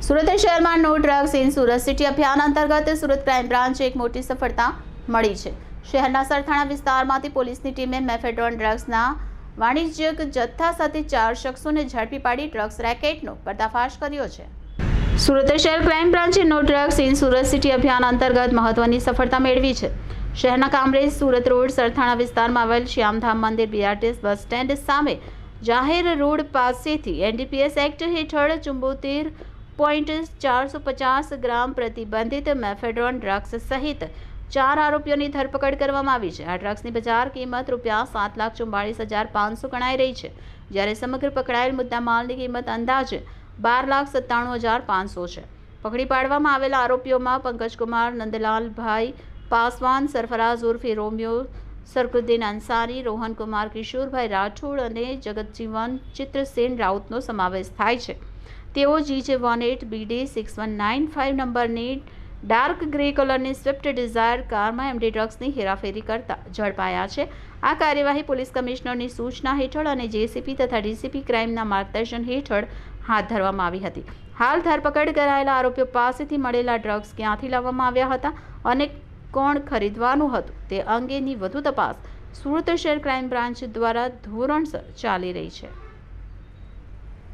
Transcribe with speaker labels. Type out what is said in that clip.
Speaker 1: સુરત શહેરમાં no drugs in Surat city અભિયાન અંતર્ગત સુરત ક્રાઇમ બ્રાન્ચે એક મોટી સફળતા મળી છે। શહેરના સરથાણા વિસ્તારમાંથી પોલીસની ટીમે મેફેડ્રોન ડ્રગ્સના વાણિજ્યિક જથ્થા સાથે 4 શખ્સોને ઝડપી પાડી ડ્રગ્સ રેકેટનો પર્દાફાશ કર્યો છે। સુરત શહેર ક્રાઇમ બ્રાન્ચે નો ડ્રગ્સ ઇન સુરત સિટી અભિયાન અંતર્ગત મહત્વની સફળતા મેળવી છે। શહેરના કામરેજ સુરત રોડ સરથાણા વિસ્તારમાં આવેલ શ્યામધામ મંદિર બીઆરટીએસ બસ સ્ટેન્ડ સામે જાહેર રોડ પાસેથી એનડીપીએસ એક્ટ હેઠળ 74.450 ગ્રામ પ્રતિબંધિત મેફેડ્રોન ડ્રગ્સ સહિત 4 આરોપીઓની ધરપકડ કરવામાં આવી છે। આ ડ્રગ્સની બજાર કિંમત ₹7,44,500 ગણાઈ રહી છે, જ્યારે સમગ્ર પકડાયેલ મુદ્દામાલની કિંમત અંદાજે ₹12,97,500 છે। પકડી પાડવામાં આવેલા આરોપીઓમાં પંકજકુમાર નંદલાલભાઈ પાસવાન, સરફરાઝ ઉર્ફે રોમિયો, સરકુદ્દીન અંસારી, રોહનકુમાર કિશોરભાઈ રાઠોડ અને જગતજીવન ચિત્રસેન રાઉતનો સમાવેશ થાય છે। તેઓ GJ18BD 6195 નંબરની ડાર્ક ગ્રે કલરની સ્વિફ્ટ ડિઝાયર કારમાં એમડી ડ્રગ્સની હેરાફેરી કરતા ઝડપાયા છે। આ કાર્યવાહી પોલીસ કમિશનરની સૂચના હેઠળ અને જેસીપી તથા ડીસીપી ક્રાઇમના માર્ગદર્શન હેઠળ હાથ ધરવામાં આવી હતી। હાલ ધરપકડ કરાયેલા આરોપીઓ પાસેથી મળેલા ડ્રગ્સ ક્યાંથી લાવવામાં આવ્યા હતા અને કોણ ખરીદવાનું હતું તે અંગેની વધુ તપાસ સુરત શહેર ક્રાઇમ બ્રાન્ચ દ્વારા ધોરણસર ચાલી રહી છે।